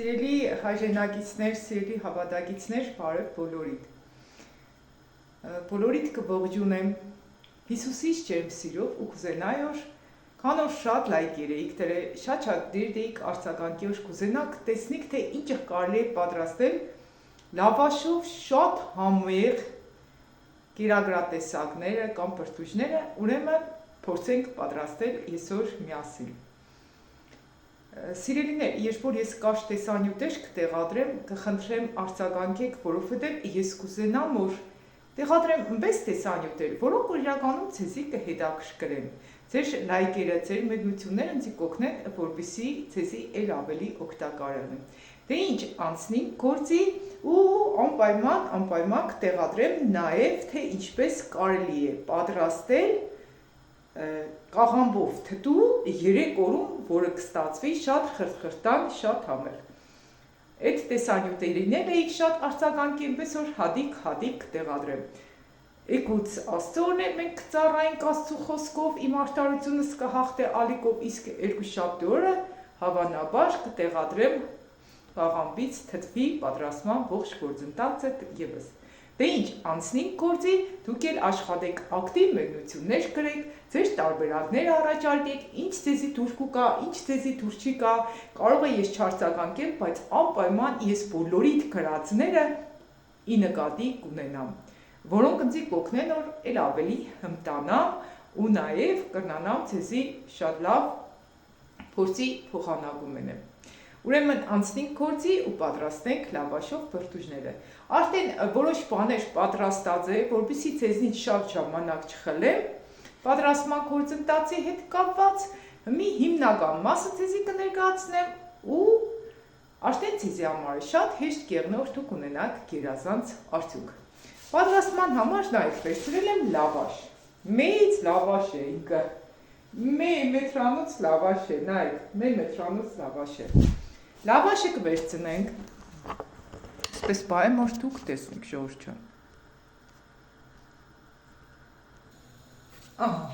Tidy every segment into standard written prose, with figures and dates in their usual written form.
Սիրելի հայրենակիցներ, սիրելի հավատակիցներ, բարև բոլորիդ։ Բոլորիդ կողջունեմ Հիսուսից ջերմ սիրով ու կուզենայի որ քանոր շատ լայքեր էիք դրել, շատ դիր դեիք արձագանքի որ կուզենաք տեսնիք թե ինչ կարելի է պատրաստել լավաշով շատ համեղ կերակրատեսակները կամ պրտուջները, ուրեմն փորձենք պատրաստել այսօր միասին։ Սիրելիներ, երբ որ ես կարճ տեսանյութեր կտեղադրեմ, կխնդրեմ արձագանքեք, որովհետև ես կուզենամ որ տեղադրեմ այնպես տեսանյութեր, որոնք որ իրականում ցեզի կհետաքրքրեն։ Ձեր լայքերը, ձեր մեկնությունները ինձ կօգնեն, որպեսզի ցեզի ել ավելի օգտակար լինեն։ Դե ինչ, անցնենք գործի ու անպայման կտեղադրեմ նաև թե ինչպես կարելի է պատրաստել կաղամբով թթու 3 օրում, որը կստացվի շատ խրթխրտան, շատ համեղ։ Այդ տեսանյութերին էիք շատ արձագանքի, այնպես որ հադիկ կտեղադրեմ։ Եկուց Աստծոն է, մենք կծառայենք Աստծու խոսքով, իմ արդարությունս կհաղթե ալիքով, իսկ երկուշաբթի օրը հավանաբար կտեղադրեմ կաղամբից թթվի պատրաստման ողջ գործընթացը ևս։ Դե ինչ, անցնենք գործի, դուք էլ աշխատեք ակտիվ մեկնություններ կրեք, ձեր տարբերակներ առաջարկեք, ինչ ձեզի դուր կգա, ինչ ձեզի դուր չի գա, կարող է ես չարձագանքեմ, բայց անպայման ես բոլորիդ գրածները ի նկատի կունենամ, որոնք ինձ կօգնեն որ էլ ավելի հմտանամ ու նաև կրնանամ ձեզի շատ լավ փորձի փոխանակում ունեմ։ Ուրեմն անցնենք գործի ու պատրաստենք լավաշով պրտուջները։ Արդեն որոշ բաներ պատրաստած է, որպեսզի ձեզնից շատ ժամանակ չխլեմ, պատրաստման գործընթացի հետ կապված մի հիմնական մասը ձեզի կներկայացնեմ ու արդեն ձեզի համար շատ հեշտ կեղնորդ ու կունենաք գերազանց արդյունք։ Պատրաստման համար նաև վերցրել եմ լավաշ։ Մեծ լավաշ է ինքը։ Մետրանոց լավաշ է, նայեք, մետրանոց լավաշ է։ Լավաշը կվերցնենք, այսպես բայեմ, որ դուք տեսնեք, ժողովուրդ ջան։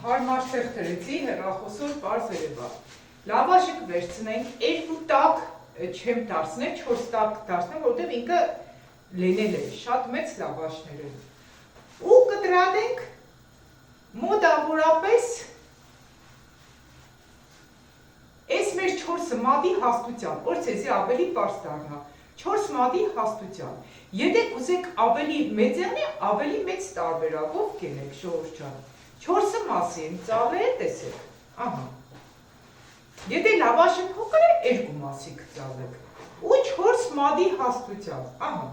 Հարմար տեղ դրեցի, հեռախոսով պարզ երևա։ Լավաշը կվերցնենք, 2 տակ չեմ դարձնել, 4 տակ դարձնեմ, որովհետև ինքը լենել է, շատ մեծ լավաշներ են։ Ու կտրատենք մոտավորապես Այս մեր 4 մատի հաստության, որ ցեզի ավելի պարզ դառնա, 4 մատի հաստության։ Եթե կուզեք ավելի մեծ եղնի, ավելի մեծ տարբերակով կենեք, ժողովուրդ ջան։ 4 մասի եմ ծավալ, տեսեք, ահա։ Եթե լավաշը փոքր է, 2 մասի կծավեք։ Ու 4 մատի հաստությամբ, ահա։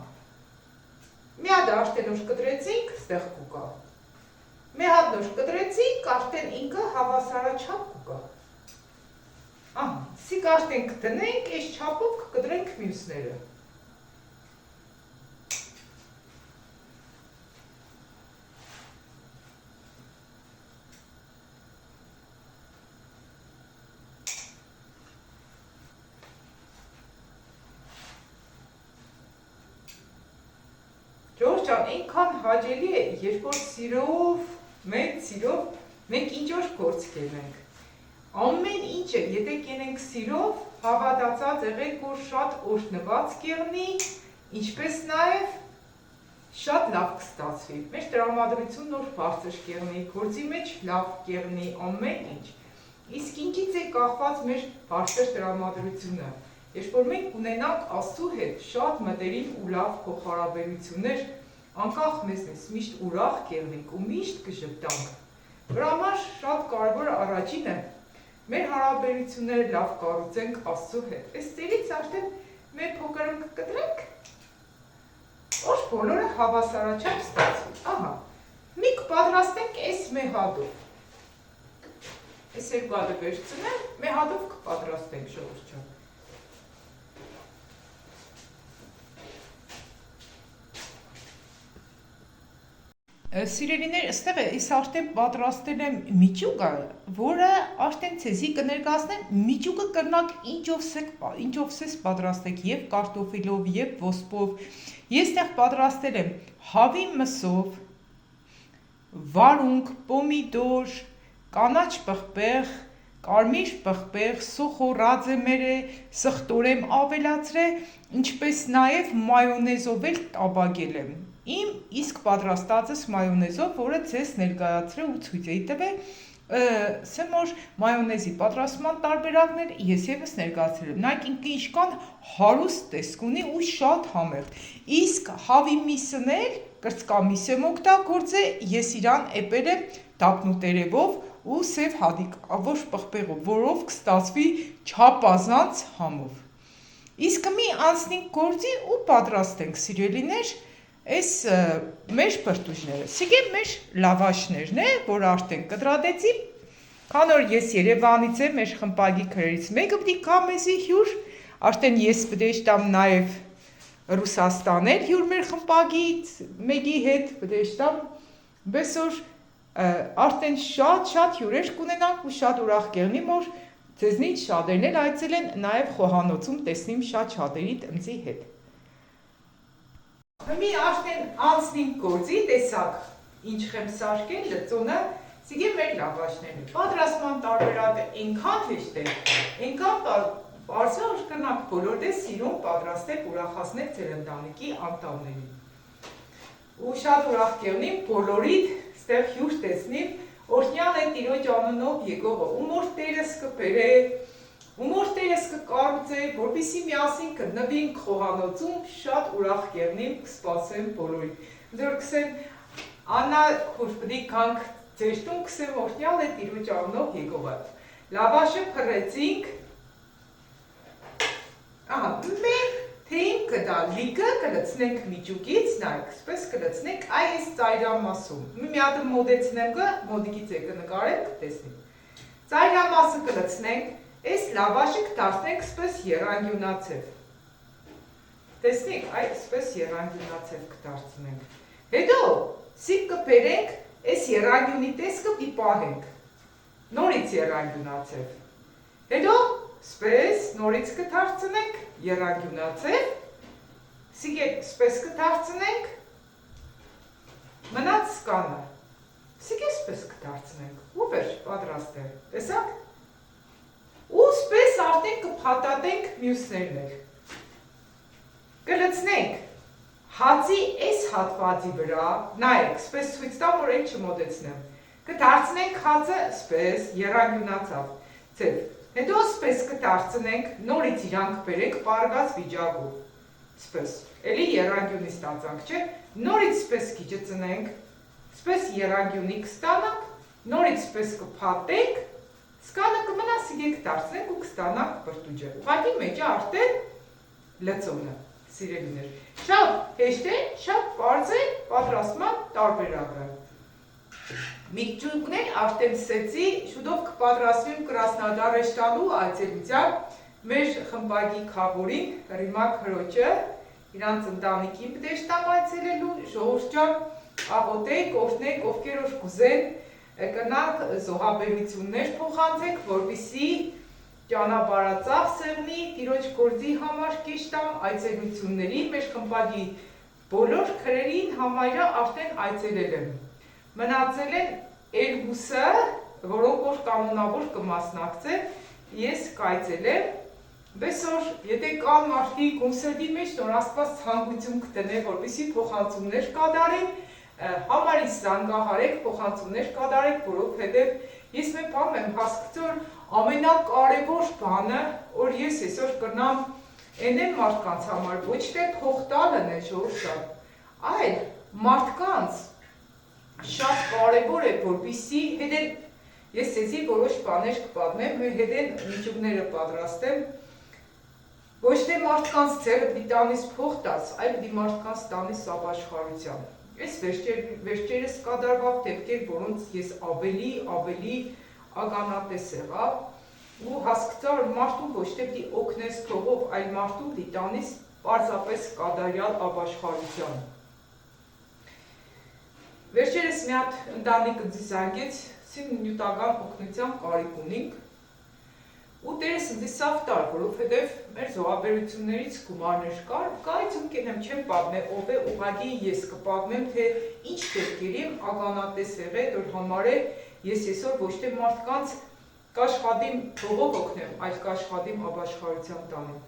Մի հատ արդեն որ կտրեցինք, ստեղ կուկա։ Մի հատ նոր կտրեցինք, արդեն ինքը հավասարաչափ կուկա։ Ահա, սիկ արդեն կտնենք, այս չափով կկտրենք մյուսները։ Ժողովուրդ ջան, այնքան հաճելի է, երբ որ սիրով, մեծ սիրով մենք ինչ-որ գործ կենենք։ Ամեն ինչը, եթե կենենք սիրով, հավատացած եղեք, որ շատ օրհնված կեղնի, ինչպես նաև շատ լավ կստացվի։ Մեր տրամադրությունն նոր բարձր կեղնի, գործի մեջ լավ կեղնի, ամեն ինչ։ Իսկ ինչից է կախված մեր բարձր տրամադրությունը։ Երբ որ մենք ունենանք Աստծու հետ շատ մտերիմ ու լավ փոխհարաբերություններ, անկախ մեզնից միշտ ուրախ կեղնենք ու միշտ կժպտանք։ Դրա համար շատ կարևոր առաջինը մեր հարաբերությունները լավ կառուցենք Աստծու հետ։ Այս ծերից արդեն մեր փոքրը կկտրենք, որ բոլորը հավասարաչափ ստացվի։ Ահա, մի կպատրաստենք այս մեհադով։ Այս 2 հատը վերցնեմ, մեհադով կպատրաստենք, ժողովուրդ ջան։ Սիրելիներ, այստեղ ես արդեն պատրաստել եմ միջուկը, որը արդեն ցեզի կներկայացնեմ, միջուկը կրնակ ինչով սես պատրաստեք, եւ կարտոֆիլով, եւ ոսպով։ Ես այդտեղ պատրաստել եմ հավի մսով, վարունգ, պոմիդոր, կանաչ պղպեղ, կարմիր պղպեղ, սոխո ռաձեմերը, սխտորեմ ավելացրե, ինչպես նաև մայոնեզով էլ տաբագել եմ։ Իմ իսկ պատրաստածս մայոնեզով, որը ձեզ ներկայացրե ու ցույց էի տվել, ասեմ որ մայոնեզի պատրաստման տարբերակներ ես եւս ներկայացրել եմ։ Նայեք ինչքան հարուստ տեսք ունի ու շատ համեղ։ Իսկ հավի միսն էլ կրծքամիս եմ օգտագործել, ես իրան էպել եմ դափնուտերևով ու սև հադիկավոր պղպեղով, որով կստացվի չափազանց համով։ Իսկ մի անցնենք գործի ու պատրաստենք, սիրելիներ, այս մեր պրտուժները, սիգե մեր լավաշներն է, որ արդեն կտրատեցի, քան որ ես Երևանից եմ, մեր խմպագի քրերից մեկը պիտի գա մեզի հյուր, արդեն ես պիտի շտամ նաև Ռուսաստան էլ հյուր մեր խմպագից մեկի հետ, պիտի շտամ, բեսոր արդեն շատ հյուրեր կունենանք ու շատ ուրախ կեղնի, որ ձեզնից շատերն էլ այցել են նաև խոհանոցում տեսնիմ շատ շատերի տնձի հետ։ Մի արդեն անցնինք գործի, տեսակ ինչ եմ սարքել լծոնը, սիգե մեր լավաշներն է։ Պատրաստման տարբերակը այնքան հեշտ է, այնքան պարզ է, որ կրնաք բոլոր դե սիրուն պատրաստեք ուրախացնեք ձեր ընտանիքի անդամներին։ Ու շատ ուրախ կեղնիմ բոլորիդ ստեղ հյուր տեսնիմ, օրհնյալ է Տիրոջ անունով եկողը, ում որ Տերս կբերե, ում որ Տերս կկառուցե, որպեսզի միասին գտնվենք խոհանոցում, շատ ուրախ կեղնիմ, կսպասեմ բոլորին։ Ձեր կսեմ Աննա խուրպդի կանք ձեր տուն կսեմ օրհնյալ է Տիրոջ անունով եկողը։ Լավաշը փռեցինք։ Ահա, մենք թեին կդա լիքը կլցնենք միջուկից, նայեք, սպես կլցնենք այս ծայրամասում։ Մի հատ մոդեցնեմ գը, մոդիկից եկը նկարենք, տեսնենք։ Ծայրամասը կլցնենք, այս լավաշը կդարձնենք սպես եռանկյունացև։ Տեսնենք, սպես եռանկյունացև կդարձնենք։ Հետո սիկ կբերենք, այս եռանկյունի տեսքը պիտի պահենք։ Նորից եռանկյունացև։ Հետո սպես նորից կդարձնենք եռանկյունացև, սիգեք սպես կդարձնենք, մնաց սկանը, սիգե սպես կդարձնենք, ու վերջ պատրաստ է, տեսակ, ու սպես արդեն կփաթաթենք մյուսներն էլ, կլցնենք հացի այս հատվածի վրա, նայեք, սպես ցույց տամ, որ այն չմոտեցնեմ, կդարձնենք հացը սպես եռանկյունացավ, ձև, հետո սպես կդարձնենք, նորից իրան կբերենք պարգած վիճակով, սպես, էլի եռանկյունի ստացանք, չէ, նորից սպես քիչը ծնենք, սպես եռանկյունի կստանանք, նորից սպես կփաթենք, սկանը կմնա սիգե կդարձնենք ու կստանանք պրտուջը, ուղղակի մեջը արդեն լծոնը, սիրելիներ, շատ հեշտ է, շատ պարզ է պատրաստման տարբերակը։ Միջուկներ արդեն սեցի, շուտով կպատրաստվեմ Կրասնոդար Էշտանու այցելությամբ մեր խմպագի քավորին Ռիմա քրոջը, իրանց ընտանիքին պտեշտամ այցելելու, ժողովուրդ ջան, աղոթեք, օրհնեք, ովքեր որ կուզեն, կնանք զոհաբերություններ փոխանցեք, որպեսզի ճանապարհածախ սեղնի, Տիրոջ գործի համար կեշտամ այցելությունների, մեր խմպագի բոլոր քրերին համարյա արդեն այցելել եմ։ Մնացել են երկուսը, որոնք որ կանոնավոր կմասնակցեն, ես կայցելեմ, բեսոր, եթե կան մարդիկ կոնսերտի մեջ, նոր Աստված ցանկություն կտնե, որպեսզի փոխանցումներ կատարեն, համարից զանգահարեք, փոխանցումներ կատարեք, որովհետև ես մի բան եմ հասկացել, ամենակարևոր բանը, որ ես այսօր կրնամ այնեն մարդկանց համար, ոչ թե փող տալն է ժողովուրդ, այլ մարդկանց շատ կարևոր է, որպեսզի հետեն, ես սեզի որոշ բաներ կպատմեմ, հետեն միջուկները պատրաստեմ, ոչ թե մարդկանց ձերը պիտի տանիս փող տաս, այլ պիտի մարդկանց տանիս ապաշխարության։ Այս վերջերս կատարվող դեպքեր, որոնց ես ավելի ականատես եղա, ու հասկացա, որ մարդուն ոչ թե պիտի օգնես փողով, այլ մարդուն պիտի տանիս պարզապես կատարյալ ապաշխարության։ Վերջերս մի հատ ընտանիքը զանգեց, նյութական օգնության կարիք ունենք, ու Տերս ինձ սավ տար, որովհետև մեր զոհաբերություններից գումարներ կար, կայցում կենեմ չեմ պատմել, ով է ուղղակի ես կպատմեմ, թե ինչ դեպքերի եմ ականատես եղել, որ համար է ես այսօր ոչ թե մարդկանց կաշխատիմ փողով օգնեմ, այլ կաշխատիմ ապաշխարության տանեմ։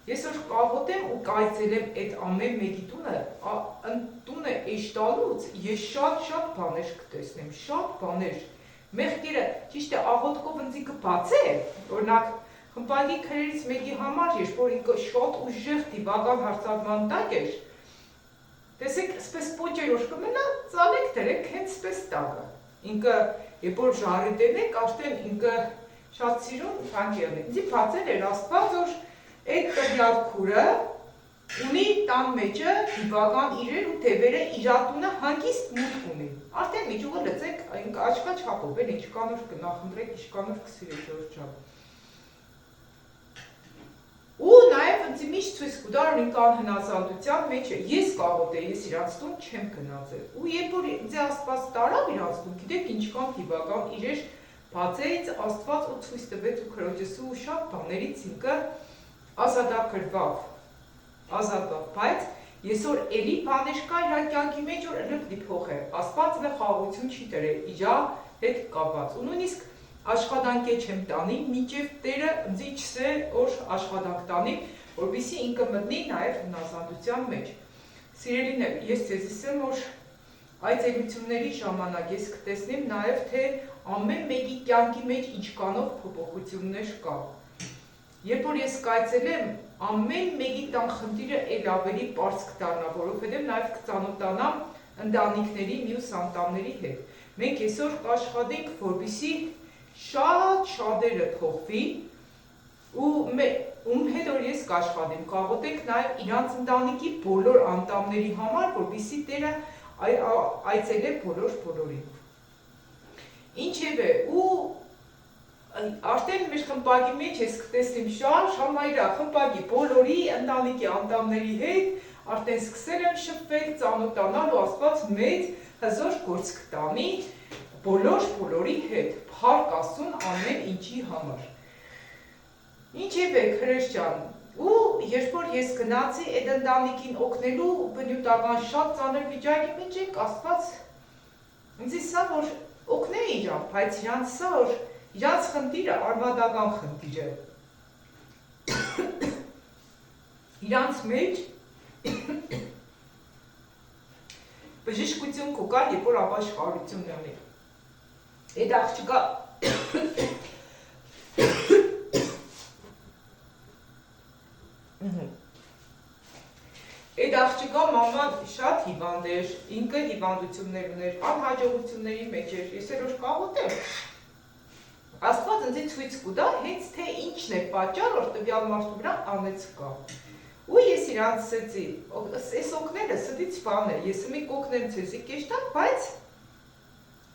Ես որ կաղոտեմ ու կայցելեմ այդ ամեն մեկի տունը էշտալուց, ես շատ բաներ կտեսնեմ, շատ բաներ։ Մեղքերը, ճիշտ է, աղոտքով ընձի կբացե, օրինակ, խմբակի քրերից մեկի համար, երբ որ ինքը շատ ուժեղ դիվական հարցակման տակ էր, տեսեք, սպես պոճերոշ կմենա, ծալեք դրեք հենց սպես տակը։ Ինքը, երբ որ ժարետեն եք, աշտեն ինքը շատ սիրուն թանկերն է։ Ինձի բացել էր Աստված, որ այդ տվյալ քուրը ունի տան մեջը դիվական իրեր ու թևերը իրատունը հանգիստ մուտք ունի։ Արդեն միջուղը լծեք, ինքը աչքա չափով են, ինչքանոր կնախնդրեք, ինչքանոր կսիրեք ժողովրդապետ։ Ու նաև ինձ միշտ ցույց կտա, որ ինքը անհնազանդության մեջ է։ Ես կաղոտեի, ես իրանց տուն չեմ գնացել։ Ու երբ որ ինձ Աստված տարավ իրանց տուն, գիտեք ինչքան դիվական իրեր բացեց Աստված ու ցույց տվեց ու քրոջս ու շատ բաներից ինքը ազատագրվավ, բայց Եսօր էլի բաներ կա իր կյանքի մեջ, որ լպտի փոխե, Աստված նա խաղաղություն չի տրել, իրա հետ կապված, ու նույնիսկ աշխատանքի չեմ տանի, մինչև Տերը ինձ չսե, որ աշխատանք տանի, որպեսզի ինքը մտնի նաև հնազանդության մեջ։ Սիրելիներ, ես ձեզ ասեմ, որ այցելությունների ժամանակ ես կտեսնեմ նաև, թե ամեն մեկի կյանքի մեջ ինչքանով փոփոխություններ կա։ Երբ որ ես կայցելեմ, ամեն մեկի տան խնդիրը էլ ավելի պարզ կդառնա, որովհետև նաև կծանոթանամ ընտանիքների մյուս անդամների հետ։ Մենք այսօր կաշխատենք, որպեսզի շատ շատերը փոխվի ու ում հետ որ ես կաշխատեմ, կաղոտենք նաև իրանց ընտանիքի բոլոր անդամների համար, որպեսզի Տերը այցելե բոլորին։ Ինչևէ, ու արդեն մեր խմբակի մեջ ես կտեսնեմ շատ համայրա խմբակի բոլորի ընտանիքի անդամների հետ, արդեն սկսել եմ շփվել, ծանոթանալ ու Աստված մեծ հզոր գործ կտանի բոլորի հետ, փառք Աստծուն ամեն ինչի համար։ Ինչևէ, քրեր ջան, ու երբ որ ես գնացի այդ ընտանիքին օգնելու բնութական շատ ծանր վիճակի մեջ եք, Աստված ինձ ասա, որ օգնեի իրան, բայց իրանց սա, որ իրանց խնդիրը արմատական խնդիր է։ Իրանց մեջ բժշկություն կուկա, երբ որ ապաշխարություն ունի։ Այդ աղջիկա Այդ աղջիկա մաման շատ հիվանդ էր, ինքը հիվանդություններ ուներ, անհաջողությունների մեջ էր, ես էր որ կաղոտեմ։ Աստված ինձ ցույց կտա, հենց թե ինչն է պատճառը, որ տվյալ մարդու վրա անեցկա։ Ու ես իրանց ասեցի, այս օգնելը սդից բան է, ես մի կօգնեմ ցեզի կեշտակ, բայց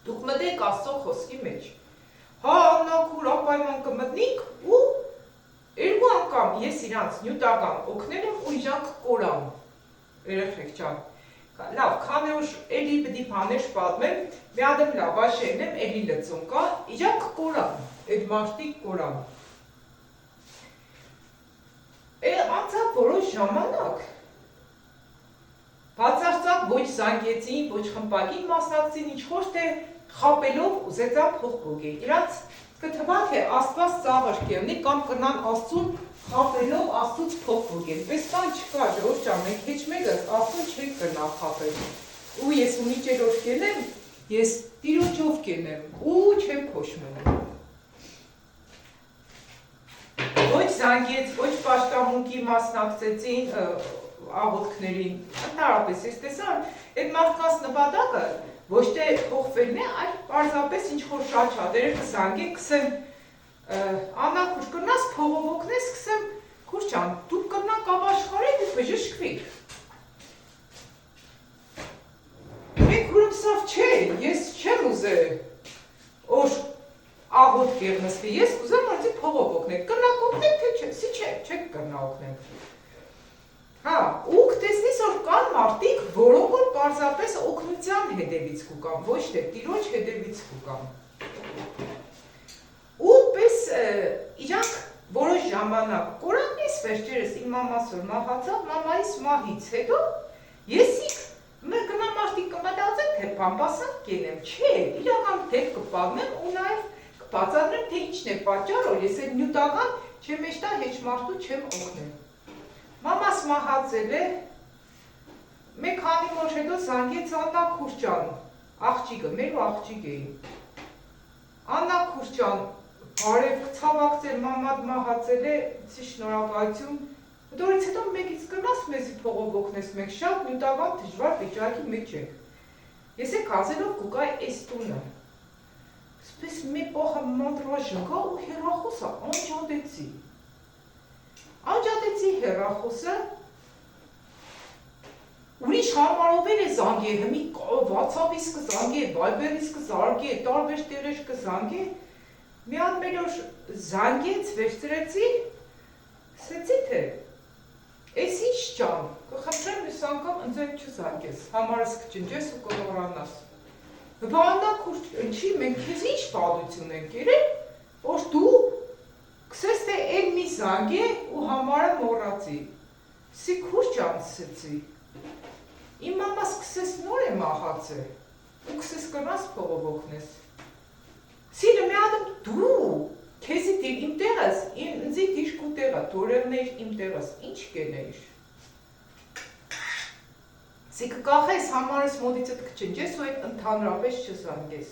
դուք մտեք Աստծո խոսքի մեջ։ Հա, աննախուր ապայման կմտնենք ու երկու անգամ ես իրանց նյութական օգնել եմ ու իրանք կորան։ Երեխեք ջան։ Լավ, քանի որ էլի պիտի բաներ պատմեմ, մի հատ լավ աշենեմ, էլի լծում կա, իրանք կորան, այդ մարդիկ կորան։ Անցավ որոշ ժամանակ, բացարձակ ոչ զանգեցին, ոչ խմբակին մասնակցին, ինչ-որ թե խապելով ուզեցան փող փոգել։ Իրանց կթվա թե Աստված ծաղր կլինի կամ կնան Աստծուն խապելով Աստծուց փող փոգել։ Պես բան չկա, ժողովուրդ ջան, մենք հեչ մեկը Աստծուն չենք կնա խապել։ Ու ես ու միջերով կենեմ, ես տիրոջով կենեմ ու չեմ փոշմանում։ Ոչ զանգեց, ոչ պաշտամունքի մասնակցեցին աղոթքներին, ընդհանրապես ես տեսա, այդ մարդկանց նպատակը ոչ թե փոխվելն է, այլ պարզապես ինչ-որ շատ-շատերը կզանգեն, կսեմ Աննա, քուր կնաս փողով օգնես, կսեմ, քուր ջան, դուք կնաք ապաշխարեք ու բժշկվեք։ Մենք ուրում սավ չէ, ես չեմ ուզել, որ աղոտ կեղնսվի, ես ուզեմ արդի փողով օգնեք, կնակ օգնեք, թե չէ, սի չէ, չեք կնա օգնեք։ Հա, ու կտեսնիս, որ կան մարդիկ, որոնք որ պարզապես օգնության հետևից կուկան, ոչ թե տիրոջ հետևից կուկան։ Ու պես իրանք որոշ ժամանակ կորան ես վերջերս իմ մամաս որ մահացավ, մամայիս մահից հետո եսիք գնա մարդիկ կմտածեն, թե բամբասան կենեմ, չէ, իրական դեպք կպատմեմ ու նաև բացատրեմ, թե ինչն է պատճառը, ես այդ նյութական չեմ մեջտա հեչ մարդու չեմ օգնել։ Մամաս մահացել է, մեկ քանի օր հետո զանգեց Աննա Քուրչյան, աղջիկը, մեր աղջիկ էին։ Աննա Քուրչյան, բարև ցավակցել, մամադ մահացել է, շնորհակալություն։ Դորից հետո մեկից կնաս մեզի փողով օգնես, մենք շատ նյութական դժվար վիճակի մեջ ենք։ Ես եք ազելով կուկայ էս տունը։ Սպես մի պողը մանդրաժը գա ու հեռախոսը անջատեցի։ Անջատեցի հեռախոսը, ուրիշ համարով է զանգե, հմի WhatsApp-իս կզանգե, Viber-իս կզարգե, տարբեր տեղեր կզանգե, մի հատ մեր օր զանգեց, վերցրեցի, սեցի թե, Էս ինչ ճան, կխնդրեմ ես անգամ ընձեր չզարկես, համարս կճնջես ու կլորանաս։ Բանա քուրջ, ինչի մենք քեզ ինչ պատություն ենք երել, որ դու կսես թե էլ մի զանգ է ու համարը մոռացի։ Սի քուրջ անցեցի։ Իմ մամաս կսես նոր է մահացե, ու կսես կնաս փողով օգնես։ Սիրը մի ադմ դու Քեզի դիր իմ տեղս, ինձի դիր կու տեղը, դորեղներ իմ տեղս, ինչ կենեիր։ Սի կկախես համարս մոդիցդ կչնջես ու այդ ընդհանրապես չզանգես։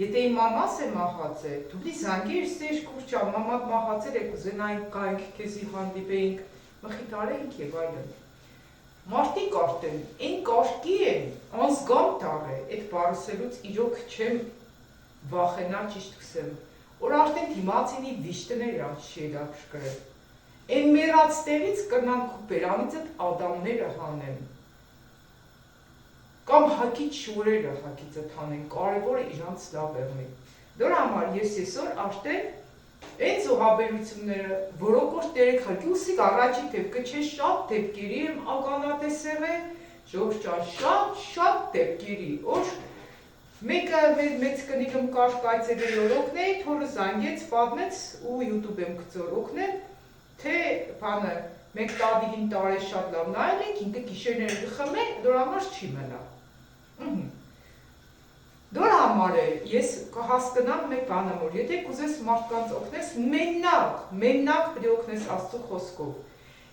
Եթե իմ մամաս է մահացել, դու լի զանգեր սեր քուրչա, մամատ մահացել եք ուզենայինք կայինք, քեզի հանդիպեինք, մխիտարեինք և այլն։ Մարդիկ արդեն, են կարգի են, անզգամ տար է, այդ բարսելուց իրոք չեմ վախենա ճիշտ կսեմ։ Որ արդեն դիմացինի վիշտներ շերակ շկրել։ Են մերած տեղից կրնանք ու բերանից էտ ադամները հանեն։ Կամ հակից շուրերը հակից էտ հանեն, կարևորը իրանց լավ եղնի։ Դոր համար ես եսօր արդեն են զոհաբերությունները, որոք որ տերեք հարկի ուսիկ առաջի տեպքը չէ շատ տեպքերի եմ ագանատեսեղ է, ժողջան շատ տեպքերի, որ Մեկը մեր մեծ կնիկում կար կայցերի օրոքն էի, թորը զանգեց, պատմեց ու YouTube եմ գծոր օգնեմ, թե բանը մեկ տադիգին տարե շատ լավ նայել ենք, ինքը գիշերները կխմե, դոր համար չի մնա։ Դոր համար է, ես կհասկնամ մեկ բանը որ, եթե կուզես մարդկանց օգնես, մենակ պրի օգնես Աստծո խոսքով։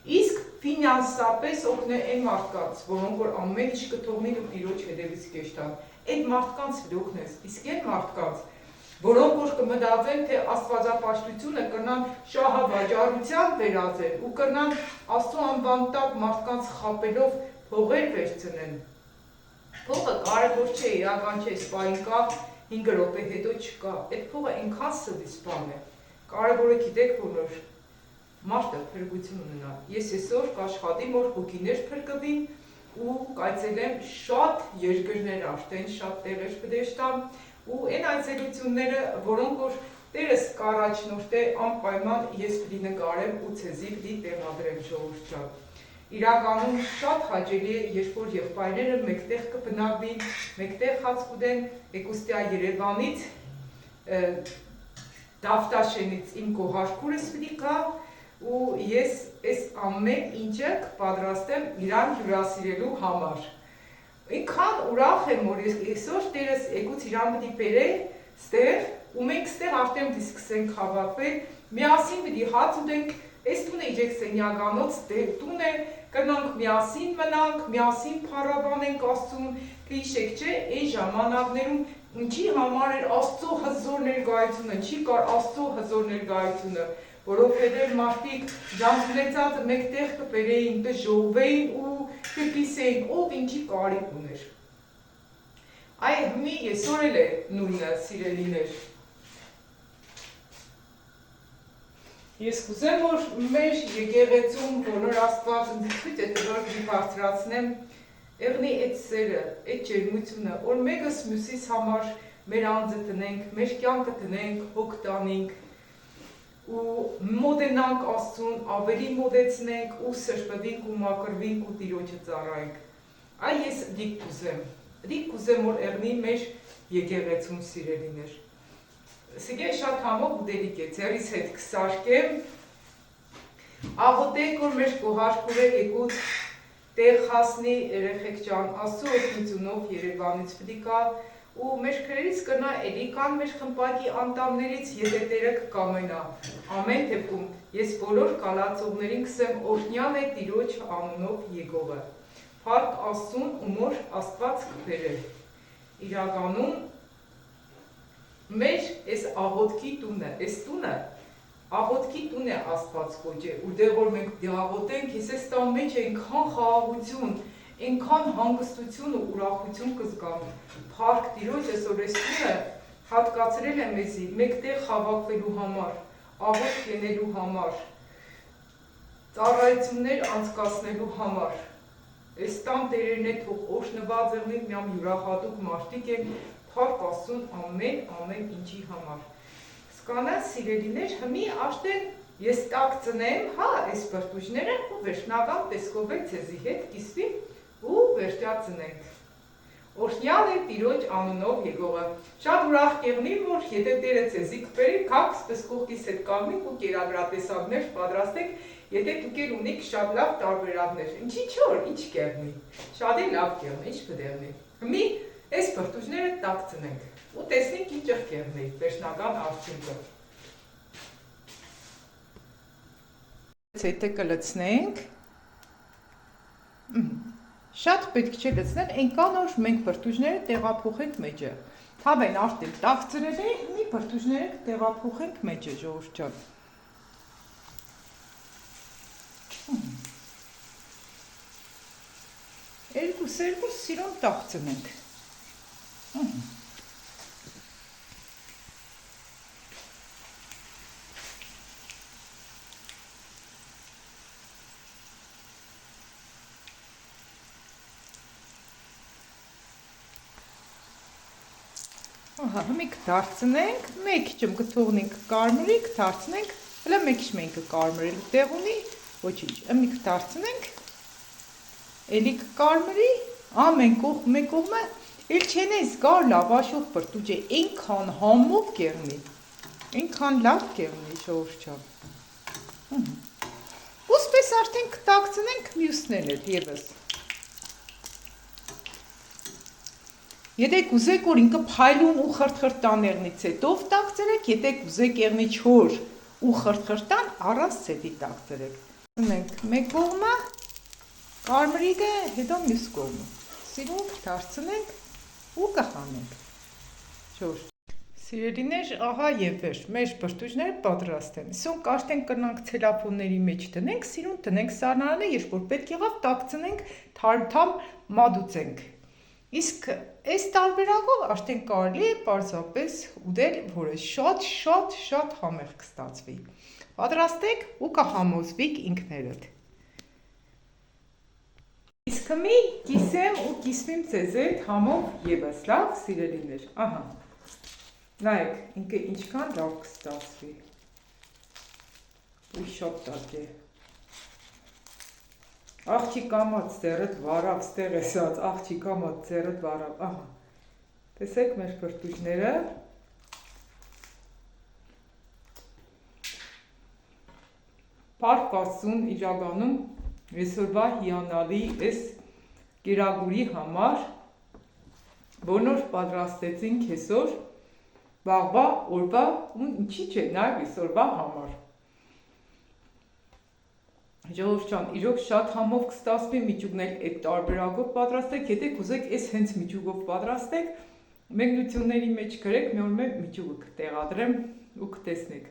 Իսկ ֆինանսապես օգնե այն մարդկանց, որոնք որ ամեն ինչ կթողնին ու Տիրոջ հետևից կեշտան, այդ մարդկանց դուքնես, իսկ այն մարդկանց, որոնք որ կմտածեն, թե աստվածապաշտությունը կրնան շահավաճառության վերածեն ու կրնան Աստծո անվան տակ մարդկանց խապելով փողեր վերցնեն։ Փողը կարևոր չէ, իրական չէ, սպային կա, 5 րոպե հետո չկա, այդ փողը այնքան սվից բան է։ Կարևորը գիտեք, որ մարդը փրկություն ունենա։ Ես այսօր կաշխատեմ, որ հոգիներ փրկվին ու կայցելեմ շատ երկրներ արդեն, շատ տեղեր կդեշտամ ու այն այցելությունները, որոնք որ Տերս կառաջնորդ է անպայման ես պիտի նկարեմ ու ցեզի պիտի տեղադրեմ ժողովուրդ ջան։ Իրականում շատ հաճելի է, երբ որ եղբայրները մեկտեղ կբնակվին, մեկտեղ հաց կուտեն, եկուստյա Երևանից, Դավթաշենից իմ գոհարքուրս պիտի կա ու ես այս ամեն ինչը կպատրաստեմ իրան հյուրասիրելու համար։ Ինքան ուրախ եմ, որ այսօր Տերս եկուց իրան պիտի բերե ստեղ ու մենք ստեղ արդեն պիտի սկսենք հավաքվել, միասին պիտի հաց ուտենք, այս տունը իջեք սենյականոց տուն է, կնանք միասին մնանք, միասին փառաբանենք Աստծուն, կհիշեք չէ, այն ժամանակներում ինչի համար էր Աստծո հզոր ներկայությունը, ինչի կար Աստծո հզոր ներկայությունը, որովհետև մարդիկ ժամցնեցած մեկտեղ կբերեին, կժողվեին ու կկիսեին, ով ինչի կարիք ուներ։ Այ մի եսօր էլ է նույնը սիրելիներ։ Ես կուզեմ, որ մեր եկեղեցում բոլոր Աստված ընձիցվից էդ որ մի բարձրացնեմ, եղնի այդ սերը, այդ ջերմությունը, որ մեկս մյուսիս համար մեր անձը տնենք, մեր կյանքը տնենք, հոգ տանենք, ու մոտենանք Աստծուն, ավելի մոտեցնենք ու սրբվենք ու մակրվենք ու Տիրոջը ծառայենք։ Այ ես դիք կուզեմ, որ եղնի մեր եկեղեցում սիրելիներ։ Սիգե շատ համով ուտելիք է, ձերիս հետ կսարկեմ, աղոտեք, որ մեր գոհարքուրը եկուց տեղ հասնի երեխեք ջան, Աստծո օգնությունով Երևանից պիտի կա, ու մեր քրերից կնա էլի կան մեր խմբակի անդամներից, եթե Տերը կկամենա։ Ամեն դեպքում ես բոլոր կալածողներին կսեմ օրհնյալ է Տիրոջ անունով եկողը։ Փառք Աստծուն ու Մոր Աստված կբերե։ Իրականում մեր այս աղոթքի տունը, այս տունը աղոթքի տուն է Աստված կոչե, որտեղ որ մենք աղոթենք, ես տան մեջ այնքան խաղաղություն, այնքան հանգստություն ու ուրախություն կզգամ։ Փառք Տիրոջ, այսօր այս տունը հատկացրել է մեզի մեկտեղ խաղաղվելու համար, աղոթք լինելու համար, ծառայություններ անցկացնելու համար։ Այս տան տերերն է թող օրհնված եղնի, միամ յուրահատուկ մարդիկ են, փառք Աստծուն ամեն ինչի համար։ Սկանա սիրելիներ, հմի աշտեն ես տակ ծնեմ, հա, այս բրտուժները ու վերջնական տեսքով է ցեզի հետ կիսվի ու վերջացնենք։ Օրհնյալ է Տիրոջ անունով եկողը։ Շատ ուրախ կեղնի, որ եթե Տերը ցեզի կբերի, քաք սպսկողքից հետ կանգնեք ու կերակրատեսակներ պատրաստեք, եթե դուք էլ ունեք շատ լավ տարբերակներ։ Ինչի՞ չոր, ինչ կեղնի։ Շատ է լավ կեղնի, ինչ կդեղնի։ Հմի այս բրտուժները տակ ծնենք ու տեսնենք ինչ կեղնի վերջնական արդյունքը։ Եթե կլցնենք, շատ պետք չէ լցնել, այնքան որ մենք բրտուժները տեղափոխենք մեջը։ Հավեն արդեն տակ ծրել է, մի բրտուժները տեղափոխենք մեջը, ժողովուրդ ջան։ Երկուս սիրուն տակ ծնենք։ Մի կդարձնենք, մեկ ճմ կթողնենք կարմրի, կդարձնենք, հլա մեկ մենք կարմրել տեղ ունի, ոչինչ, մի կդարձնենք, էլի կարմրի, ամեն մեկ կողմը, էլ չեն է զգար լավ աշող բրտուջ է, այնքան համով կեղնի, այնքան լավ կեղնի, ժողովուրդ ջան։ Ուսպես արդեն կտակցնենք մյուսներն էլ ևս։ Եթե կուզեք, որ ինքը փայլուն ու խրթխրտան եղնից հետո տակ ծրեք, եթե կուզեք եղնի չոր ու խրթխրտան, առանց ցետի տակ ծրեք։ Ունենք մեկ կողմը, կարմրիկը, հետո մյուս կողմը։ Սիրուն դարձնենք ու կխանենք։ Ժորժ։ Սիրելիներ, ահա եւ վերջ, մեր բրտուժները պատրաստ են։ Սոնք արդեն կնանք ցելոֆոնների մեջ դնենք, սիրուն տնենք սառնարանը, երբ որ պետք եղավ տակ ծնենք, թարմ մադուցենք։ Իսկ այս տարբերակով արդեն կարելի է պարզապես ուտել, որը շատ համեղ կստացվի։ Պատրաստեք ու կհամոզվիք ինքներդ։ Իսկ մի կիսեմ ու կիսվիմ ձեզ հետ համով ևս, լավ սիրելիներ, ահա, նայեք, ինքը ինչքան լավ կստացվի, ու շատ տակ է։ Աղջի կամած ձեռդ վարավ, ստեղ էսած, աղջի կամած ձեռդ վարավ, ահա, տեսեք մեր բրտուժները, Փառք Աստծուն իրականում այսօրվա հիանալի այս կերակուրի համար, որնոր պատրաստեցինք այսօր, վաղվա օրվա ու ինչի՞ չէ նաև այսօրվա համար։ Ժողովուրդ ջան, իրոք շատ համով կստացվի, միջուկն էլ այդ տարբերակով պատրաստեք, եթե կուզեք այս հենց միջուկով պատրաստեք, մեկնությունների մեջ գրեք, մի օր մեկ միջուկը կտեղադրեմ ու կտեսնեք։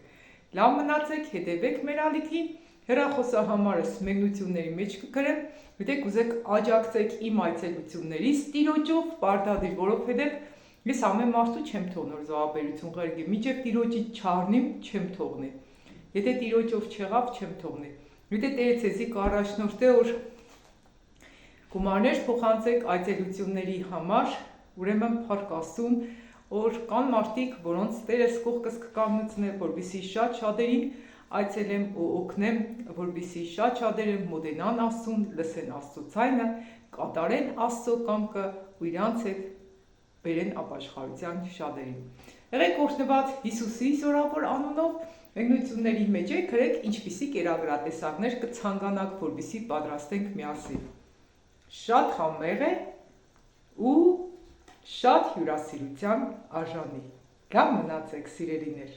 Լավ մնացեք, հետևեք մեր ալիքին, հեռախոսահամարս մեկնությունների մեջ կգրեմ, եթե կուզեք աջակցեք իմ այցելություններից Տիրոջով, պարտադիր, որովհետև ես ամեն մարդու չեմ թողնոր զոհաբերություն ղերգի, մինչև Տիրոջից չառնիմ, չեմ թողնի։ Եթե Տիրոջով չեղավ, չեմ թողնի։ Եթե Տերը ցեզի կառաջնորդե, որ գումարներ փոխանցեք այցելությունների համար, ուրեմն փառք Աստծուն, որ կան մարդիկ, որոնց Տերը կողքս կկանգնեցնե, որպեսզի շատ շատերին այցելեմ ու օգնեմ, որպեսզի շատ շատերը մոտենան Աստծուն, լսեն Աստծո ձայնը, կատարեն Աստծո կամքը ու իրանց հետ բերեն ապաշխարության շատերին։ Եղեք օրհնված Հիսուսի զորավոր անունով, մեկնությունների մեջ գրեք ինչպիսի կերակրատեսակներ կցանկանաք, որպեսզի պատրաստենք միասին։ Շատ համեղ է ու շատ հյուրասիրության արժանի։ Լավ մնացեք, սիրելիներ։